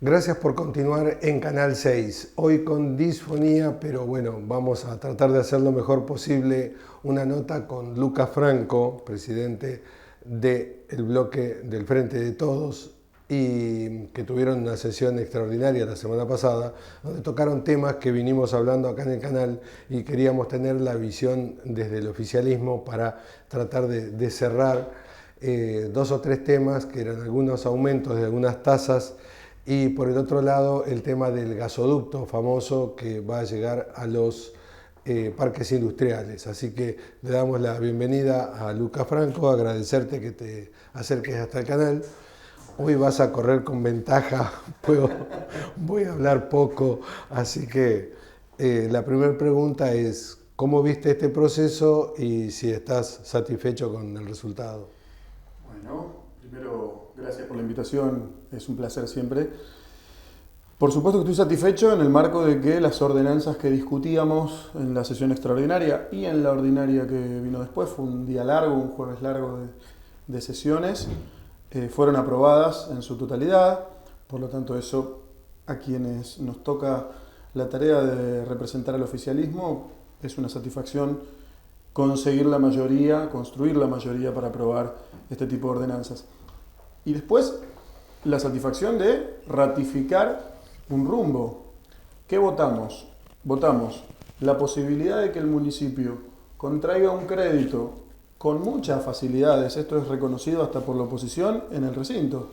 Gracias por continuar en Canal 6. Hoy con disfonía, pero bueno, vamos a tratar de hacer lo mejor posible. Una nota con Lucas Franco, presidente del bloque del Frente de Todos, y que tuvieron una sesión extraordinaria la semana pasada, donde tocaron temas que vinimos hablando acá en el canal y queríamos tener la visión desde el oficialismo para tratar de cerrar dos o tres temas que eran algunos aumentos de algunas tasas. Y por el otro lado, el tema del gasoducto famoso que va a llegar a los parques industriales. Así que le damos la bienvenida a Lucas Franco, agradecerte que te acerques hasta el canal. Hoy vas a correr con ventaja, voy a hablar poco, así que la primera pregunta es, ¿cómo viste este proceso y si estás satisfecho con el resultado? Bueno, primero, gracias por la invitación, es un placer siempre. Por supuesto que estoy satisfecho en el marco de que las ordenanzas que discutíamos en la sesión extraordinaria y en la ordinaria que vino después, fue un día largo, un jueves largo de sesiones, fueron aprobadas en su totalidad. Por lo tanto, eso a quienes nos toca la tarea de representar al oficialismo es una satisfacción conseguir la mayoría, construir la mayoría para aprobar este tipo de ordenanzas. Y después, la satisfacción de ratificar un rumbo. ¿Qué votamos? Votamos la posibilidad de que el municipio contraiga un crédito con muchas facilidades, esto es reconocido hasta por la oposición en el recinto.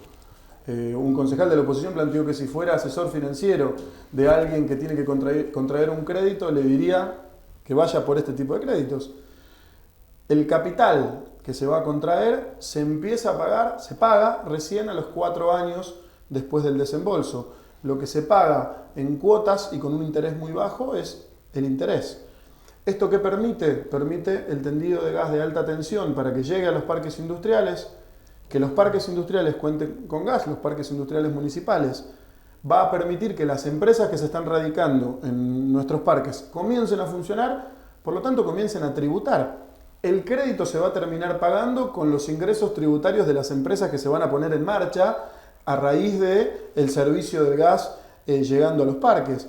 Un concejal de la oposición planteó que si fuera asesor financiero de alguien que tiene que contraer un crédito, le diría que vaya por este tipo de créditos. El capital que se va a contraer se empieza a pagar, se paga recién a los 4 años después del desembolso. Lo que se paga en cuotas y con un interés muy bajo es el interés. ¿Esto qué permite? Permite el tendido de gas de alta tensión para que llegue a los parques industriales, que los parques industriales cuenten con gas, los parques industriales municipales. Va a permitir que las empresas que se están radicando en nuestros parques comiencen a funcionar, por lo tanto comiencen a tributar. El crédito se va a terminar pagando con los ingresos tributarios de las empresas que se van a poner en marcha a raíz del servicio del gas llegando a los parques.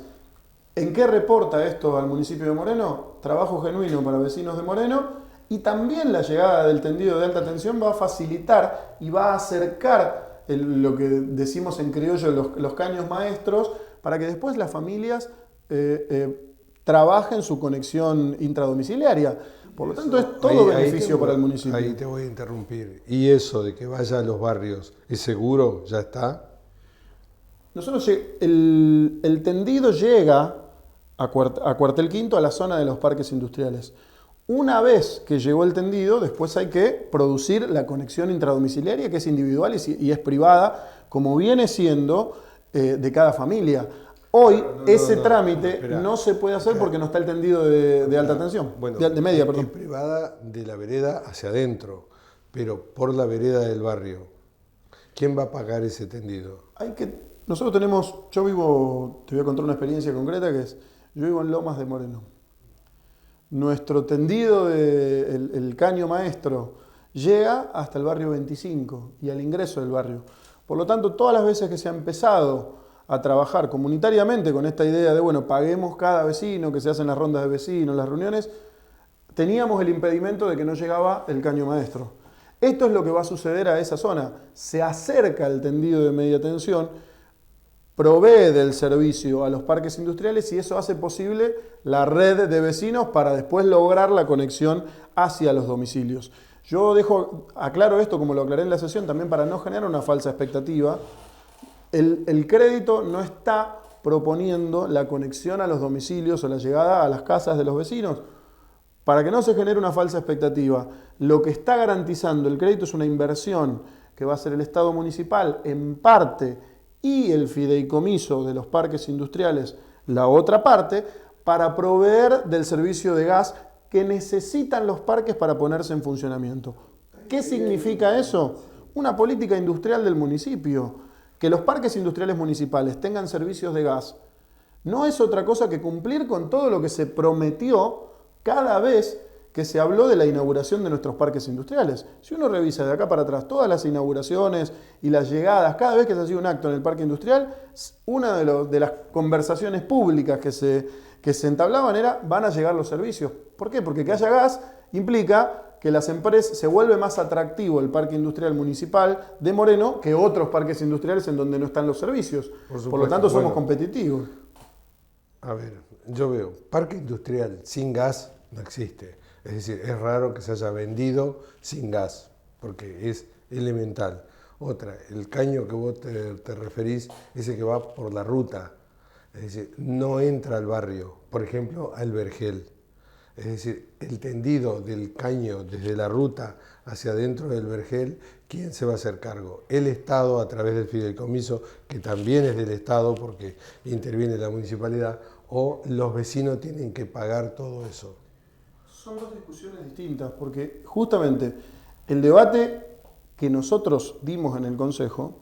¿En qué reporta esto al municipio de Moreno? Trabajo genuino para vecinos de Moreno, y también la llegada del tendido de alta tensión va a facilitar y va a acercar lo que decimos en criollo los caños maestros para que después las familias trabajen su conexión intradomiciliaria. Por lo tanto, es todo beneficio para el municipio. Ahí te voy a interrumpir. ¿Y eso de que vaya a los barrios, es seguro? ¿Ya está? Nosotros, el tendido llega a Cuartel Quinto, a la zona de los parques industriales. Una vez que llegó el tendido, después hay que producir la conexión intradomiciliaria, que es individual y es privada, como viene siendo de cada familia. Hoy ese trámite no se puede hacer porque no está el tendido de alta tensión, bueno, de media, perdón. Es privada de la vereda hacia adentro, pero por la vereda del barrio. ¿Quién va a pagar ese tendido? Nosotros tenemos, yo vivo, te voy a contar una experiencia concreta que es, yo vivo en Lomas de Moreno. Nuestro tendido el caño maestro llega hasta el barrio 25 y al ingreso del barrio. Por lo tanto, todas las veces que se ha empezado a trabajar comunitariamente con esta idea de, bueno, paguemos cada vecino, que se hacen las rondas de vecinos, las reuniones, teníamos el impedimento de que no llegaba el caño maestro. Esto es lo que va a suceder a esa zona. Se acerca el tendido de media tensión, provee del servicio a los parques industriales y eso hace posible la red de vecinos para después lograr la conexión hacia los domicilios. Yo aclaro esto como lo aclaré en la sesión también para no generar una falsa expectativa. El crédito no está proponiendo la conexión a los domicilios o la llegada a las casas de los vecinos. Para que no se genere una falsa expectativa, lo que está garantizando el crédito es una inversión que va a hacer el Estado municipal en parte y el fideicomiso de los parques industriales la otra parte para proveer del servicio de gas que necesitan los parques para ponerse en funcionamiento. ¿Qué significa eso? Una política industrial del municipio. Que los parques industriales municipales tengan servicios de gas no es otra cosa que cumplir con todo lo que se prometió cada vez que se habló de la inauguración de nuestros parques industriales. Si uno revisa de acá para atrás todas las inauguraciones y las llegadas, cada vez que se hacía un acto en el parque industrial, una de las conversaciones públicas que se entablaban era: van a llegar los servicios. ¿Por qué? Porque que haya gas implica que las empresas se vuelve más atractivo el parque industrial municipal de Moreno que otros parques industriales en donde no están los servicios. Por lo tanto, somos competitivos. A ver, yo veo, parque industrial sin gas no existe. Es decir, es raro que se haya vendido sin gas, porque es elemental. Otra, el caño que vos te referís, ese que va por la ruta, es decir, no entra al barrio, por ejemplo, al Vergel. Es decir, el tendido del caño desde la ruta hacia adentro del Vergel, ¿quién se va a hacer cargo? El Estado, a través del fideicomiso, que también es del Estado porque interviene la municipalidad, o los vecinos tienen que pagar todo eso. Son dos discusiones distintas, porque justamente el debate que nosotros dimos en el Consejo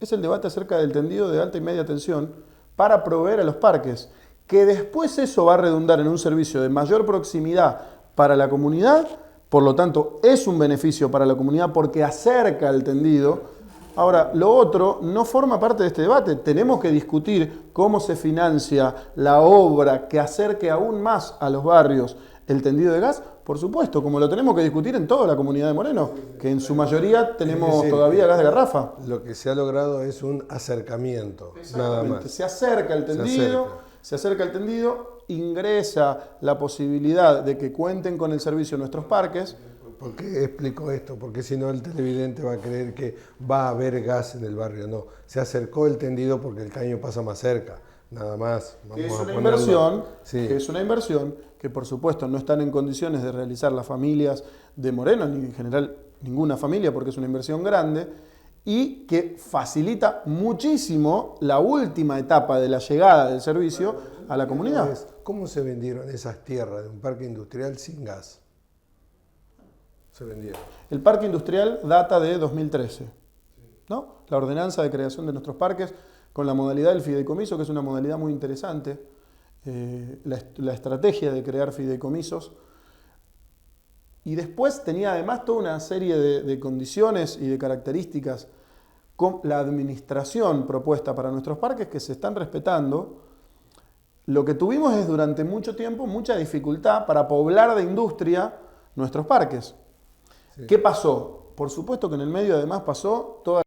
es el debate acerca del tendido de alta y media tensión para proveer a los parques, que después eso va a redundar en un servicio de mayor proximidad para la comunidad, por lo tanto es un beneficio para la comunidad porque acerca el tendido. Ahora, lo otro no forma parte de este debate. Tenemos que discutir cómo se financia la obra que acerque aún más a los barrios el tendido de gas, por supuesto, como lo tenemos que discutir en toda la comunidad de Moreno, que en su mayoría tenemos todavía gas de garrafa. Lo que se ha logrado es un acercamiento, nada más. Se acerca el tendido, ingresa la posibilidad de que cuenten con el servicio nuestros parques. ¿Por qué explico esto? Porque si no el televidente va a creer que va a haber gas en el barrio. No, se acercó el tendido porque el caño pasa más cerca, nada más. Que es una inversión que por supuesto no están en condiciones de realizar las familias de Moreno, ni en general ninguna familia, porque es una inversión grande, y que facilita muchísimo la última etapa de la llegada del servicio a la comunidad. ¿Cómo se vendieron esas tierras de un parque industrial sin gas? Se vendieron. El parque industrial data de 2013, ¿no? La ordenanza de creación de nuestros parques con la modalidad del fideicomiso, que es una modalidad muy interesante, la estrategia de crear fideicomisos. Y después tenía además toda una serie de condiciones y de características con la administración propuesta para nuestros parques que se están respetando. Lo que tuvimos es durante mucho tiempo mucha dificultad para poblar de industria nuestros parques. Sí. ¿Qué pasó? Por supuesto que en el medio además pasó toda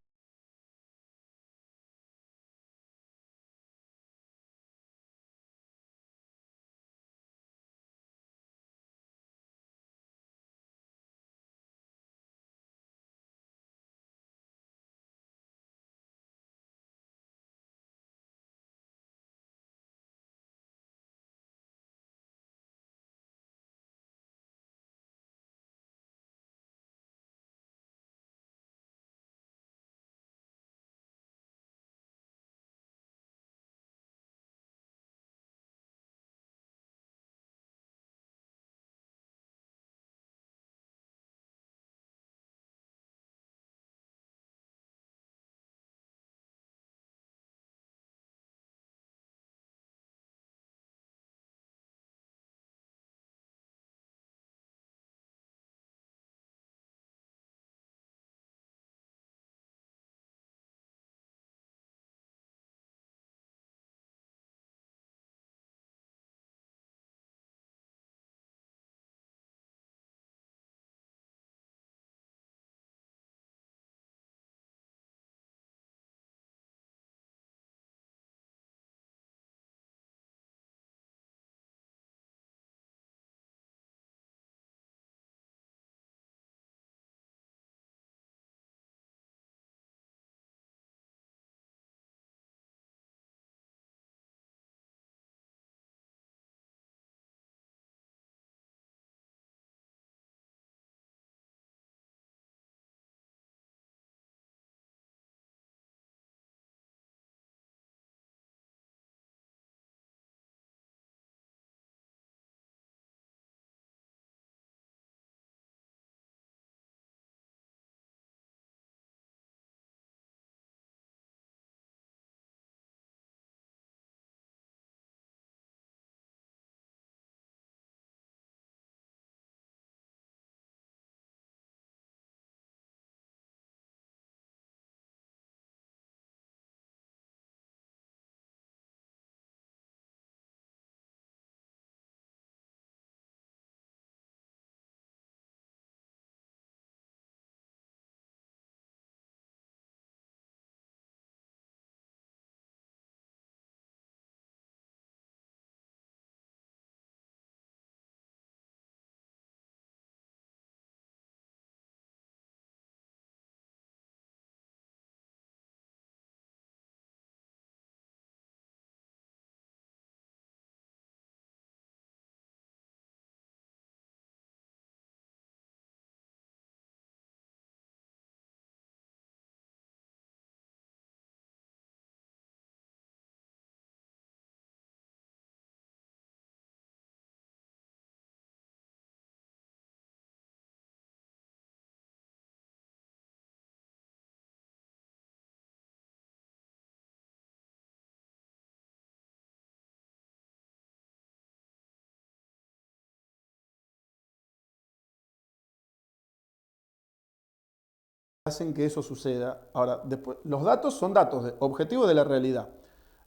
hacen que eso suceda. Ahora, después, los datos son datos objetivos de la realidad.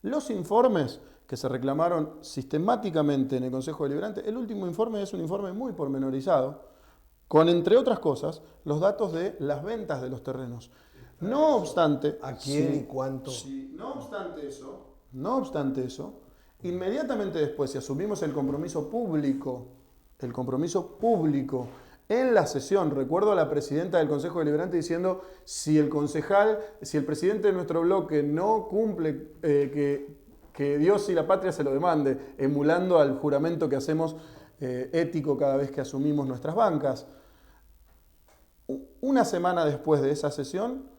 Los informes que se reclamaron sistemáticamente en el Consejo Deliberante, el último informe es un informe muy pormenorizado, con, entre otras cosas, los datos de las ventas de los terrenos. No obstante... ¿A quién y cuánto? No obstante eso, inmediatamente después, si asumimos el compromiso público en la sesión, recuerdo a la presidenta del Consejo Deliberante diciendo, si el presidente de nuestro bloque no cumple, que Dios y la patria se lo demande, emulando al juramento que hacemos ético cada vez que asumimos nuestras bancas. Una semana después de esa sesión,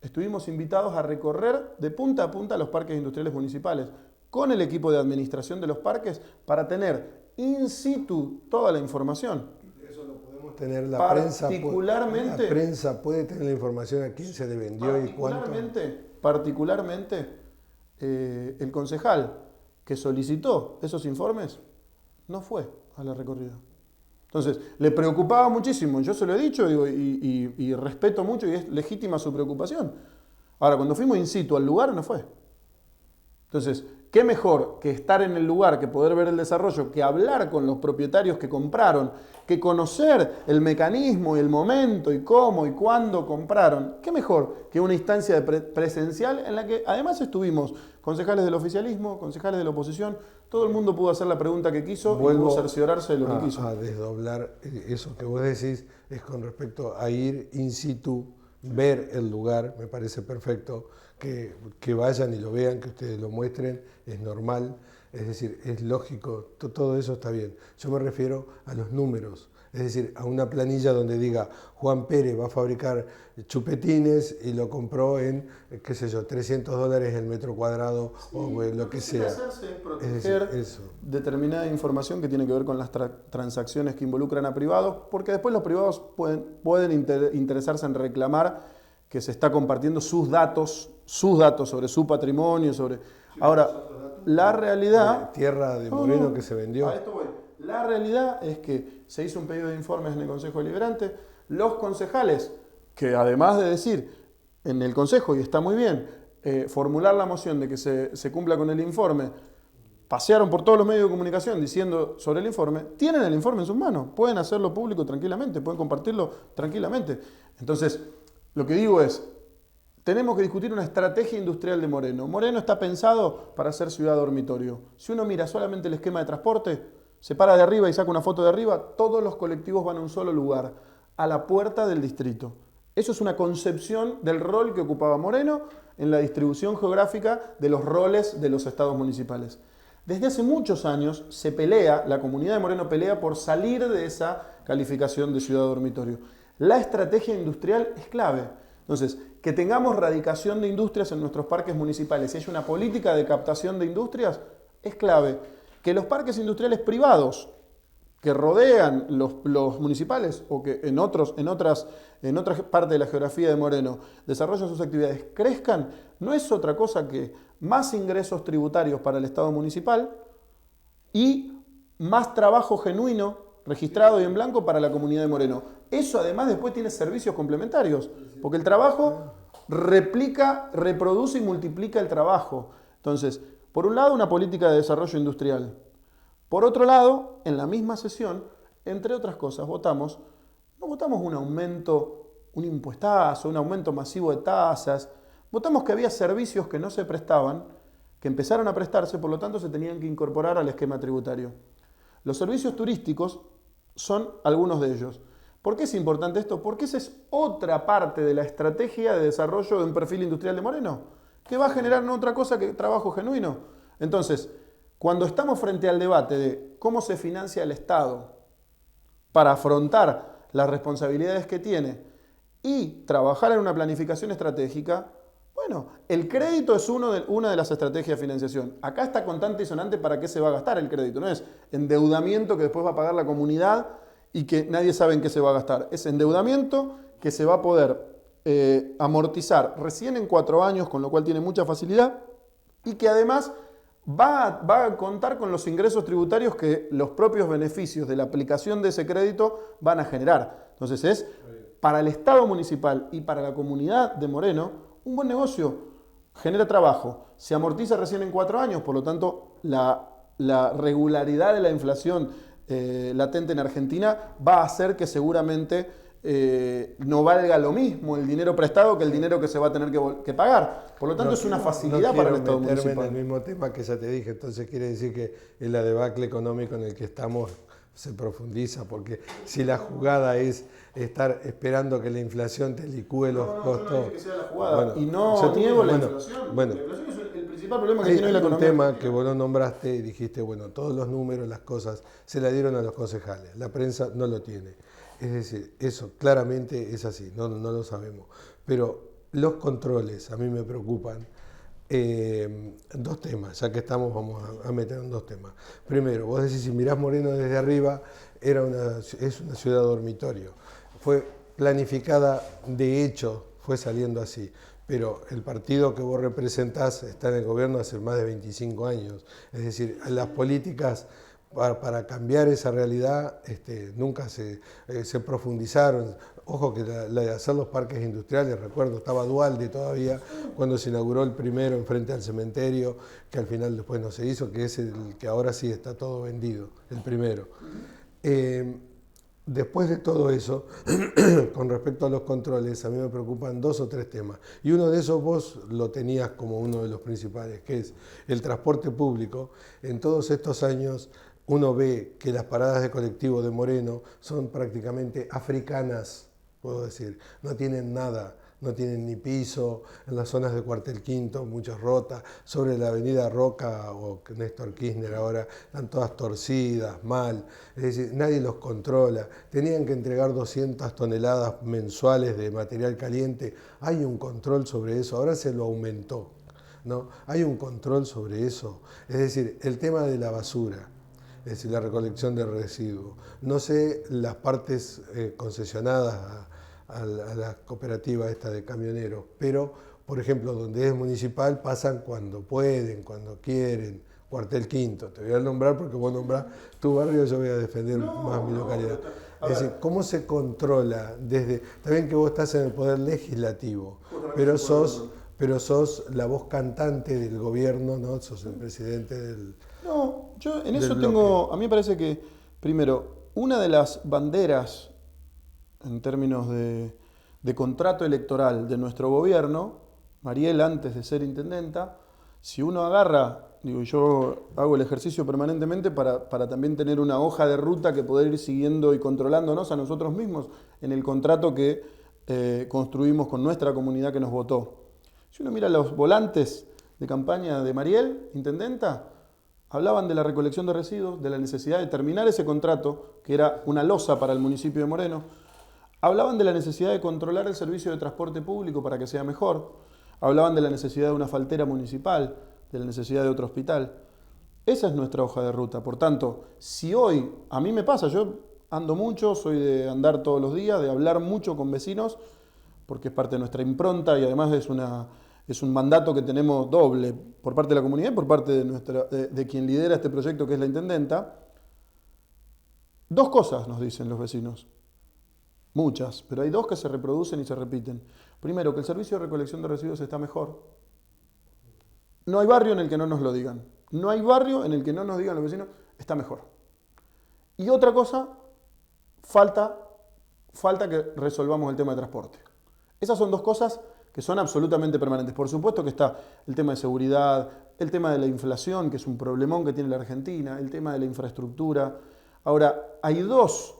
estuvimos invitados a recorrer de punta a punta los parques industriales municipales con el equipo de administración de los parques para tener in situ toda la información. Eso lo podemos tener, la prensa puede tener la información a quién se le vendió y cuánto. Particularmente el concejal que solicitó esos informes no fue a la recorrida. Entonces, le preocupaba muchísimo, yo se lo he dicho y respeto mucho y es legítima su preocupación. Ahora, cuando fuimos in situ al lugar, no fue. Entonces, ¿qué mejor que estar en el lugar, que poder ver el desarrollo, que hablar con los propietarios que compraron, que conocer el mecanismo y el momento y cómo y cuándo compraron? ¿Qué mejor que una instancia presencial en la que además estuvimos concejales del oficialismo, concejales de la oposición? Todo el mundo pudo hacer la pregunta que quiso y pudo cerciorarse de lo que quiso. A desdoblar eso que vos decís es con respecto a ir in situ, ver el lugar, me parece perfecto, que vayan y lo vean, que ustedes lo muestren, es normal, es decir, es lógico, todo eso está bien. Yo me refiero a los números, es decir, a una planilla donde diga Juan Pérez va a fabricar chupetines y lo compró en, qué sé yo, $300 el metro cuadrado, sí, o lo que sea. Lo que hacerse es proteger determinada información que tiene que ver con las transacciones que involucran a privados, porque después los privados pueden interesarse en reclamar que se está compartiendo sus datos sobre su patrimonio, sobre... Ahora, la realidad... Tierra de Moreno que se vendió. A esto voy. La realidad es que se hizo un pedido de informes en el Consejo Deliberante. Los concejales, que además de decir en el Consejo, y está muy bien, formular la moción de que se cumpla con el informe, pasearon por todos los medios de comunicación diciendo sobre el informe, tienen el informe en sus manos, pueden hacerlo público tranquilamente, pueden compartirlo tranquilamente. Entonces, lo que digo es, tenemos que discutir una estrategia industrial de Moreno. Moreno está pensado para ser ciudad dormitorio. Si uno mira solamente el esquema de transporte, se para de arriba y saca una foto de arriba, todos los colectivos van a un solo lugar, a la puerta del distrito. Eso es una concepción del rol que ocupaba Moreno en la distribución geográfica de los roles de los estados municipales. Desde hace muchos años se pelea, la comunidad de Moreno pelea por salir de esa calificación de ciudad dormitorio. La estrategia industrial es clave. Entonces, que tengamos radicación de industrias en nuestros parques municipales y haya una política de captación de industrias es clave. Que los parques industriales privados que rodean los municipales o que en otras partes de la geografía de Moreno desarrollan sus actividades crezcan, no es otra cosa que más ingresos tributarios para el Estado municipal y más trabajo genuino registrado y en blanco para la comunidad de Moreno. Eso además después tiene servicios complementarios, porque el trabajo reproduce y multiplica el trabajo. Entonces, por un lado, una política de desarrollo industrial. Por otro lado, en la misma sesión, entre otras cosas, no votamos un aumento, un impuestazo, un aumento masivo de tasas. Votamos que había servicios que no se prestaban, que empezaron a prestarse, por lo tanto se tenían que incorporar al esquema tributario. Los servicios turísticos son algunos de ellos. ¿Por qué es importante esto? Porque esa es otra parte de la estrategia de desarrollo de un perfil industrial de Moreno, que va a generar no otra cosa que trabajo genuino. Entonces, cuando estamos frente al debate de cómo se financia el Estado para afrontar las responsabilidades que tiene y trabajar en una planificación estratégica, bueno, el crédito es una de las estrategias de financiación. Acá está contante y sonante para qué se va a gastar el crédito. No es endeudamiento que después va a pagar la comunidad y que nadie sabe en qué se va a gastar. Es endeudamiento que se va a poder amortizar recién en 4 años, con lo cual tiene mucha facilidad y que además va a contar con los ingresos tributarios que los propios beneficios de la aplicación de ese crédito van a generar. Entonces es para el Estado municipal y para la comunidad de Moreno, un buen negocio genera trabajo, se amortiza recién en 4 años, por lo tanto la regularidad de la inflación latente en Argentina va a hacer que seguramente no valga lo mismo el dinero prestado que el dinero que se va a tener que pagar. Por lo tanto, es una facilidad para el Estado municipal. En el mismo tema que ya te dije, entonces quiere decir que el debacle económico en el que estamos se profundiza, porque si la jugada es estar esperando que la inflación te licúe los costos. No dije que sea la jugada, y no niego la inflación. Bueno, la inflación es el principal problema que tiene hoy la economía. Hay un tema que vos lo nombraste y dijiste, bueno, todos los números, las cosas, se la dieron a los concejales, la prensa no lo tiene. Es decir, eso claramente es así, no lo sabemos. Pero los controles a mí me preocupan. 2 temas, ya que estamos, vamos a meter en 2 temas. Primero, vos decís, si mirás Moreno desde arriba, es una ciudad dormitorio. Fue planificada, de hecho, fue saliendo así. Pero el partido que vos representás está en el gobierno hace más de 25 años. Es decir, las políticas para cambiar esa realidad nunca se profundizaron. Ojo que la de hacer los parques industriales, recuerdo, estaba Dualde todavía cuando se inauguró el primero enfrente al cementerio, que al final después no se hizo, que es el que ahora sí está todo vendido, el primero. Después de todo eso, con respecto a los controles, a mí me preocupan 2 o 3 temas. Y uno de esos vos lo tenías como uno de los principales, que es el transporte público. En todos estos años uno ve que las paradas de colectivo de Moreno son prácticamente africanas, puedo decir. No tienen nada, no tienen ni piso, en las zonas de Cuartel Quinto, muchas rotas, sobre la avenida Roca o Néstor Kirchner ahora, están todas torcidas, mal, es decir, nadie los controla. Tenían que entregar 200 toneladas mensuales de material caliente, hay un control sobre eso, ahora se lo aumentó, ¿no? Hay un control sobre eso, es decir, el tema de la basura. Es decir, la recolección de residuos. No sé las partes concesionadas a la cooperativa esta de camioneros, pero, por ejemplo, donde es municipal pasan cuando pueden, cuando quieren. Cuartel Quinto, te voy a nombrar porque vos nombrás tu barrio, yo voy a defender más mi localidad. Es decir, ¿cómo se controla desde... Está bien que vos estás en el poder legislativo, pero sos la voz cantante del gobierno, ¿no? Sos el presidente del... No, yo en eso tengo, a mí me parece que, primero, una de las banderas en términos de contrato electoral de nuestro gobierno, Mariel antes de ser intendenta, si uno agarra, digo, yo hago el ejercicio permanentemente para también tener una hoja de ruta que poder ir siguiendo y controlándonos a nosotros mismos en el contrato que construimos con nuestra comunidad que nos votó. Si uno mira los volantes de campaña de Mariel, intendenta, hablaban de la recolección de residuos, de la necesidad de terminar ese contrato, que era una losa para el municipio de Moreno. Hablaban de la necesidad de controlar el servicio de transporte público para que sea mejor. Hablaban de la necesidad de una faltera municipal, de la necesidad de otro hospital. Esa es nuestra hoja de ruta. Por tanto, si hoy, a mí me pasa, yo ando mucho, soy de andar todos los días, de hablar mucho con vecinos, porque es parte de nuestra impronta y además es un mandato que tenemos doble por parte de la comunidad y por parte de quien lidera este proyecto, que es la intendenta. 2 cosas nos dicen los vecinos. Muchas, pero hay 2 que se reproducen y se repiten. Primero, que el servicio de recolección de residuos está mejor. No hay barrio en el que no nos lo digan. No hay barrio en el que no nos digan los vecinos, está mejor. Y otra cosa, falta que resolvamos el tema de transporte. Esas son 2 cosas que son absolutamente permanentes. Por supuesto que está el tema de seguridad, el tema de la inflación, que es un problemón que tiene la Argentina, el tema de la infraestructura. Ahora, hay 2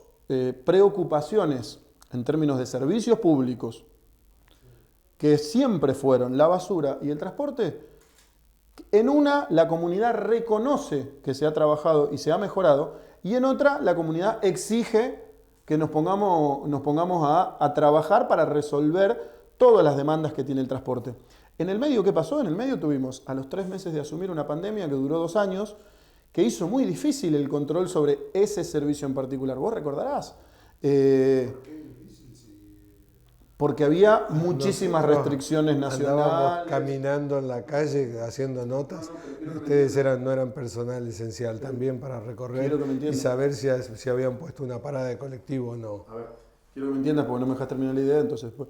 preocupaciones en términos de servicios públicos que siempre fueron la basura y el transporte. En una, la comunidad reconoce que se ha trabajado y se ha mejorado, y en otra, la comunidad exige que nos pongamos a trabajar para resolver todas las demandas que tiene el transporte. En el medio, ¿qué pasó? En el medio tuvimos, a los 3 meses de asumir una pandemia que duró 2 años, que hizo muy difícil el control sobre ese servicio en particular. ¿Vos recordarás? Porque había muchísimas restricciones nacionales. Andábamos caminando en la calle, haciendo notas. Ustedes no eran personal esencial también para recorrer y saber si habían puesto una parada de colectivo o no. A ver, quiero que me entiendas porque no me dejas terminar la idea, entonces pues,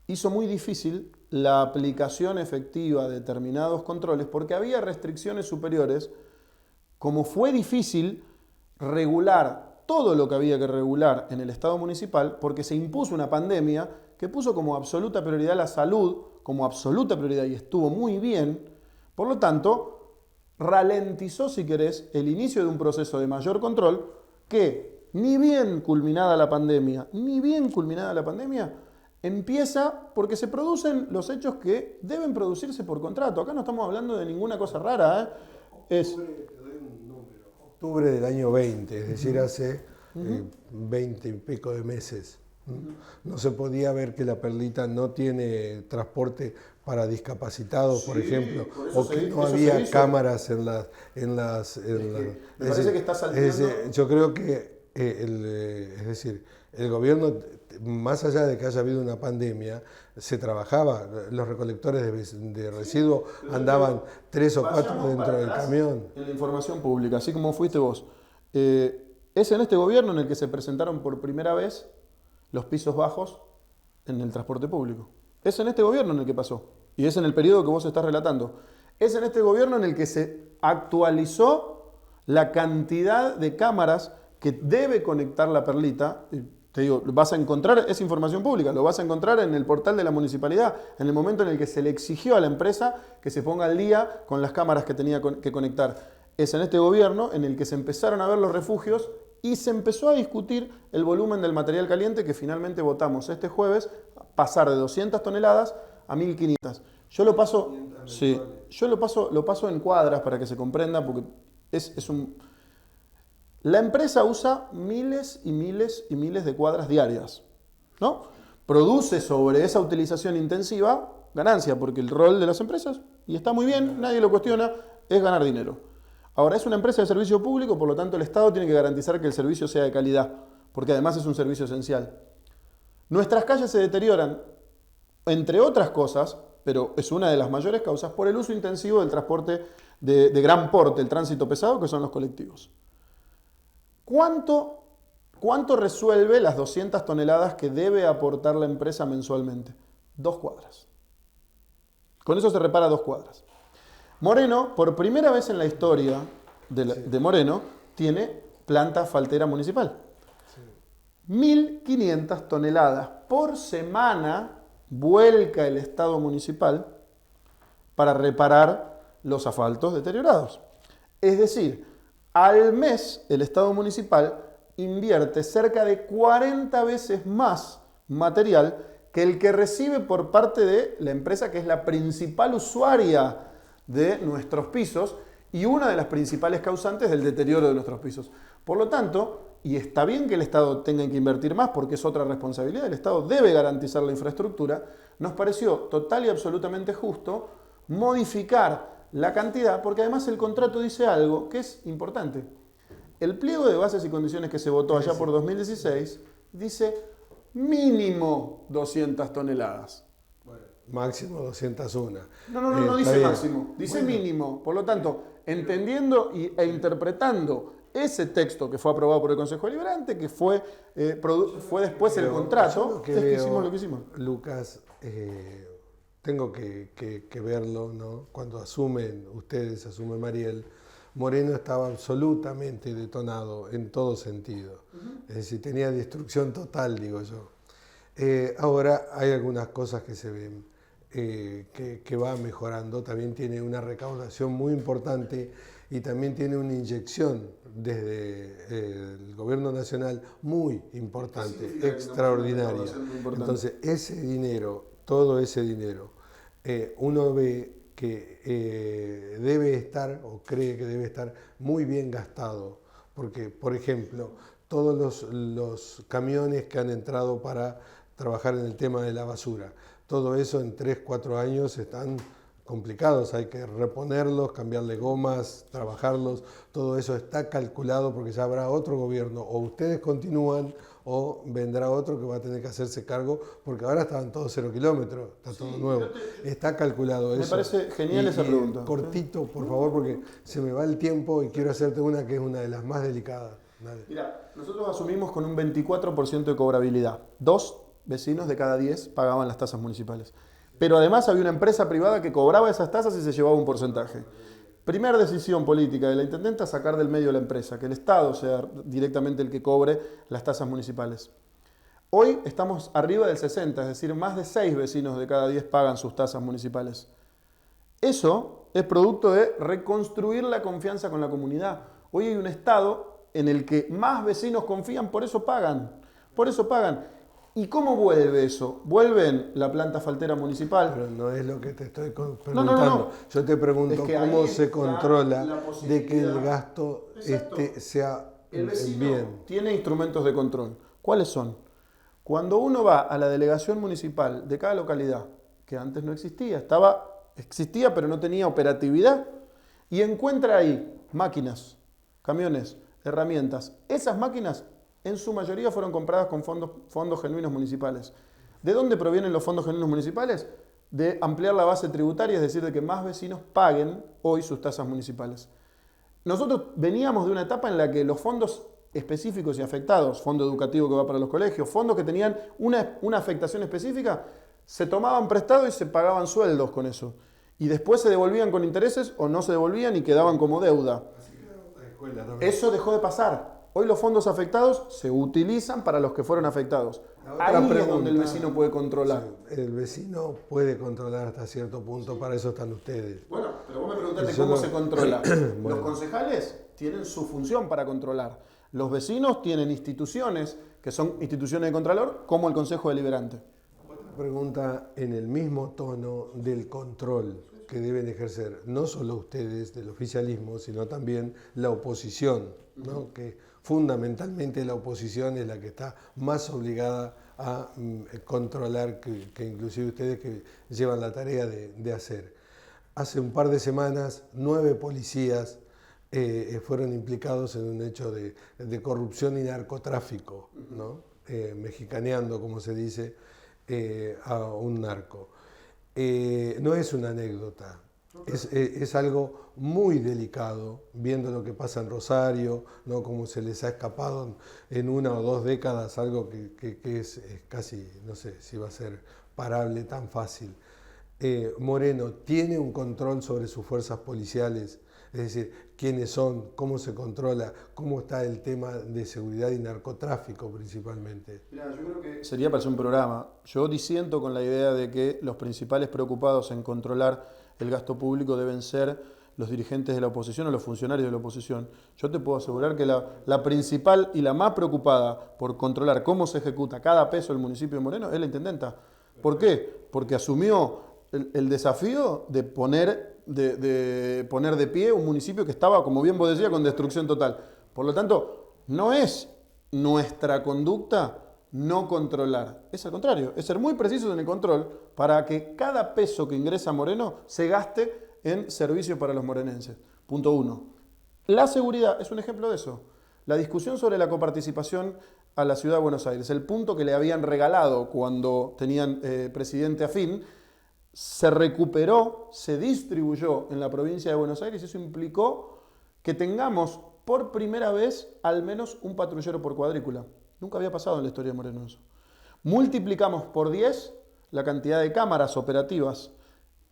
hizo muy difícil la aplicación efectiva de determinados controles porque había restricciones superiores, como fue difícil regular todo lo que había que regular en el Estado municipal porque se impuso una pandemia que puso como absoluta prioridad la salud, como absoluta prioridad y estuvo muy bien, por lo tanto, ralentizó, si querés, el inicio de un proceso de mayor control que ni bien culminada la pandemia, empieza porque se producen los hechos que deben producirse por contrato. Acá no estamos hablando de ninguna cosa rara, ¿eh? Octubre del año 20, es decir, hace 20 y pico de meses. No se podía ver que la Perlita no tiene transporte para discapacitados, por ejemplo, o que no había cámaras en las... Me parece que está saltando. Yo creo que, es decir, el gobierno, más allá de que haya habido una pandemia, se trabajaba, los recolectores de residuos andaban 3 o 4 dentro del camión. En la información pública, así como fuiste vos. Es en este gobierno en el que se presentaron por primera vez los pisos bajos en el transporte público. Es en este gobierno en el que pasó. Y es en el periodo que vos estás relatando. Es en este gobierno en el que se actualizó la cantidad de cámaras que debe conectar la Perlita. Te digo, vas a encontrar, es información pública, lo vas a encontrar en el portal de la municipalidad, en el momento en el que se le exigió a la empresa que se ponga al día con las cámaras que tenía que conectar. Es en este gobierno en el que se empezaron a ver los refugios y se empezó a discutir el volumen del material caliente que finalmente votamos este jueves, pasar de 200 toneladas a 1.500. Yo lo paso, sí, lo paso en cuadras para que se comprenda, porque es un... La empresa usa miles y miles y miles de cuadras diarias, ¿no? Produce sobre esa utilización intensiva ganancia, porque el rol de las empresas, y está muy bien, nadie lo cuestiona, es ganar dinero. Ahora, es una empresa de servicio público, por lo tanto el Estado tiene que garantizar que el servicio sea de calidad, porque además es un servicio esencial. Nuestras calles se deterioran, entre otras cosas, pero es una de las mayores causas, por el uso intensivo del transporte de gran porte, el tránsito pesado, que son los colectivos. ¿Cuánto resuelve las 200 toneladas que debe aportar la empresa mensualmente? 2 cuadras. Con eso se repara 2 cuadras. Moreno, por primera vez en la historia de Moreno, tiene planta asfaltera municipal. 1.500 toneladas por semana vuelca el Estado municipal para reparar los asfaltos deteriorados. Es decir, al mes el Estado municipal invierte cerca de 40 veces más material que el que recibe por parte de la empresa que es la principal usuaria de nuestros pisos y una de las principales causantes del deterioro de nuestros pisos. Por lo tanto, y está bien que el Estado tenga que invertir más porque es otra responsabilidad, el Estado debe garantizar la infraestructura, nos pareció total y absolutamente justo modificar la cantidad, porque además el contrato dice algo que es importante. El pliego de bases y condiciones que se votó allá por 2016 dice mínimo 200 toneladas. Bueno, máximo 201. No dice máximo, dice mínimo. Por lo tanto, entendiendo e interpretando ese texto que fue aprobado por el Consejo Deliberante, que fue después el contrato, es que hicimos lo que hicimos. Lucas, tengo que verlo, ¿no? Cuando asume Mariel, Moreno estaba absolutamente detonado en todo sentido. Es decir, tenía destrucción total, digo yo. Ahora hay algunas cosas que se ven que va mejorando. También tiene una recaudación muy importante y también tiene una inyección desde el gobierno nacional muy importante, extraordinaria. Entonces, ese dinero, todo ese dinero, uno ve que debe estar, o cree que debe estar, muy bien gastado. Porque, por ejemplo, todos los camiones que han entrado para trabajar en el tema de la basura, todo eso en 3, 4 años están complicados, hay que reponerlos, cambiarle gomas, trabajarlos, todo eso está calculado porque ya habrá otro gobierno, o ustedes continúan o vendrá otro que va a tener que hacerse cargo, porque ahora estaban todos 0 kilómetros, está todo nuevo, está calculado eso. Me parece genial esa pregunta. Cortito, por favor, porque se me va el tiempo y quiero hacerte una que es una de las más delicadas. Dale. Mira, nosotros asumimos con un 24% de cobrabilidad. 2 vecinos de cada 10 pagaban las tasas municipales. Pero además había una empresa privada que cobraba esas tasas y se llevaba un porcentaje. Primera decisión política de la intendenta, sacar del medio la empresa, que el Estado sea directamente el que cobre las tasas municipales. Hoy estamos arriba del 60, es decir, más de 6 vecinos de cada 10 pagan sus tasas municipales. Eso es producto de reconstruir la confianza con la comunidad. Hoy hay un Estado en el que más vecinos confían, por eso pagan. Por eso pagan. ¿Y cómo vuelve eso? Vuelve en la planta faltera municipal. Pero no es lo que te estoy preguntando. No. Yo te pregunto Es que cómo ahí se controla la de que el posibilidad. gasto sea El vecino bien. tiene instrumentos de control. ¿Cuáles son? Cuando uno va a la delegación municipal de cada localidad, que antes no existía, existía pero no tenía operatividad, y encuentra ahí máquinas, camiones, herramientas. Esas máquinas en su mayoría fueron compradas con fondos genuinos municipales. ¿De dónde provienen los fondos genuinos municipales? De ampliar la base tributaria, es decir, de que más vecinos paguen hoy sus tasas municipales. Nosotros veníamos de una etapa en la que los fondos específicos y afectados, fondo educativo que va para los colegios, fondos que tenían una afectación específica, se tomaban prestado y se pagaban sueldos con eso. Y después se devolvían con intereses o no se devolvían y quedaban como deuda. Eso dejó de pasar. Hoy los fondos afectados se utilizan para los que fueron afectados. Ahí es donde el vecino puede controlar. Sí, el vecino puede controlar hasta cierto punto, para eso están ustedes. Bueno, pero vos me preguntaste cómo se controla. Bueno. Los concejales tienen su función para controlar. Los vecinos tienen instituciones, que son instituciones de contralor, como el Consejo Deliberante. Otra pregunta en el mismo tono del control que deben ejercer no solo ustedes del oficialismo, sino también la oposición, ¿no? Que fundamentalmente la oposición es la que está más obligada a controlar que inclusive ustedes que llevan la tarea de hacer. Hace un par de semanas 9 policías fueron implicados en un hecho de corrupción y narcotráfico, ¿no? Mexicaneando, como se dice, a un narco. No es una anécdota, es algo muy delicado, viendo lo que pasa en Rosario, ¿no? Cómo se les ha escapado en 1 o 2 décadas, algo que es casi, no sé si va a ser parable tan fácil. Moreno tiene un control sobre sus fuerzas policiales, es decir, quiénes son, cómo se controla, cómo está el tema de seguridad y narcotráfico principalmente. Mirá, yo creo que sería para hacer un programa. Yo disiento con la idea de que los principales preocupados en controlar el gasto público deben ser los dirigentes de la oposición o los funcionarios de la oposición. Yo te puedo asegurar que la principal y la más preocupada por controlar cómo se ejecuta cada peso del municipio de Moreno es la intendenta. ¿Por qué? Porque asumió el desafío de poner de pie un municipio que estaba, como bien vos decías, con destrucción total. Por lo tanto, no es nuestra conducta no controlar. Es al contrario, es ser muy precisos en el control para que cada peso que ingresa Moreno se gaste en servicios para los morenenses. Punto 1. La seguridad es un ejemplo de eso. La discusión sobre la coparticipación a la Ciudad de Buenos Aires, el punto que le habían regalado cuando tenían presidente afín, se recuperó, se distribuyó en la provincia de Buenos Aires y eso implicó que tengamos por primera vez al menos un patrullero por cuadrícula. Nunca había pasado en la historia de Moreno eso. Multiplicamos por 10 la cantidad de cámaras operativas.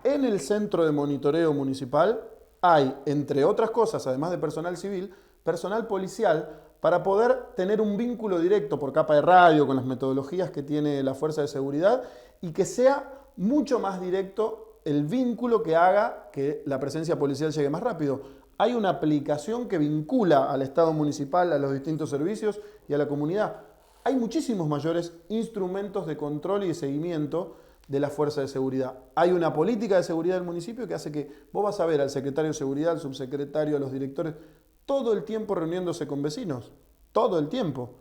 En el centro de monitoreo municipal hay, entre otras cosas, además de personal civil, personal policial para poder tener un vínculo directo por capa de radio con las metodologías que tiene la Fuerza de Seguridad y que sea mucho más directo el vínculo que haga que la presencia policial llegue más rápido. Hay una aplicación que vincula al Estado municipal, a los distintos servicios y a la comunidad. Hay muchísimos mayores instrumentos de control y de seguimiento de la Fuerza de Seguridad. Hay una política de seguridad del municipio que hace que vos vas a ver al secretario de Seguridad, al subsecretario, a los directores, todo el tiempo reuniéndose con vecinos. Todo el tiempo.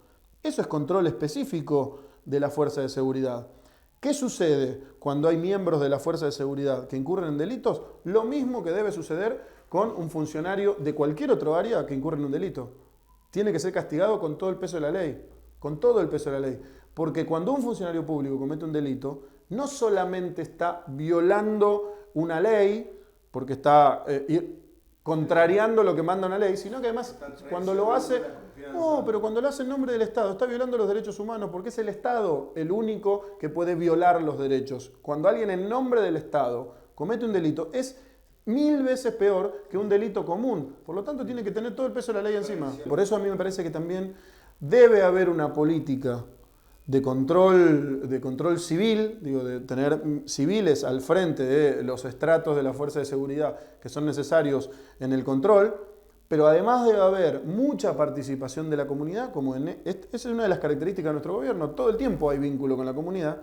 Eso es control específico de la Fuerza de Seguridad. ¿Qué sucede cuando hay miembros de la Fuerza de Seguridad que incurren en delitos? Lo mismo que debe suceder con un funcionario de cualquier otro área que incurre en un delito. Tiene que ser castigado con todo el peso de la ley. Con todo el peso de la ley. Porque cuando un funcionario público comete un delito, no solamente está violando una ley, porque está contrariando lo que manda una ley, sino que además cuando lo hace No, pero cuando lo hace en nombre del Estado, está violando los derechos humanos, porque es el Estado el único que puede violar los derechos. Cuando alguien en nombre del Estado comete un delito, es 1000 veces peor que un delito común. Por lo tanto, tiene que tener todo el peso de la ley encima. Por eso a mí me parece que también debe haber una política de control civil, digo, de tener civiles al frente de los estratos de la fuerza de seguridad que son necesarios en el control, pero además debe haber mucha participación de la comunidad, esa es una de las características de nuestro gobierno, todo el tiempo hay vínculo con la comunidad,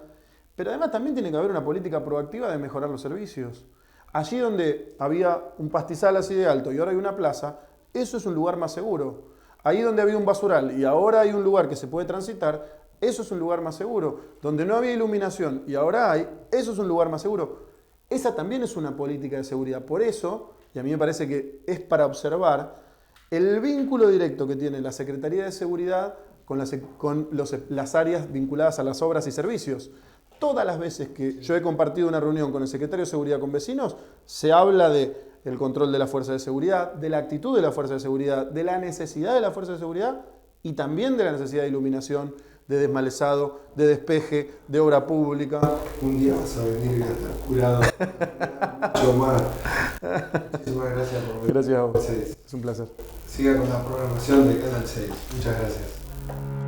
pero además también tiene que haber una política proactiva de mejorar los servicios. Allí donde había un pastizal así de alto y ahora hay una plaza, eso es un lugar más seguro. Ahí donde había un basural y ahora hay un lugar que se puede transitar, eso es un lugar más seguro. Donde no había iluminación y ahora hay, eso es un lugar más seguro. Esa también es una política de seguridad. Por eso, y a mí me parece que es para observar, el vínculo directo que tiene la Secretaría de Seguridad con las áreas vinculadas a las obras y servicios. Todas las veces que yo he compartido una reunión con el secretario de Seguridad con vecinos, se habla del control de la fuerza de seguridad, de la actitud de la fuerza de seguridad, de la necesidad de la fuerza de seguridad y también de la necesidad de iluminación, de desmalezado, de despeje, de obra pública. Un día vas a venir y voy a estar curado. Mucho más. Muchísimas gracias por venir. Gracias a vos. Es un placer. Siga con la programación de Canal 6. Muchas gracias.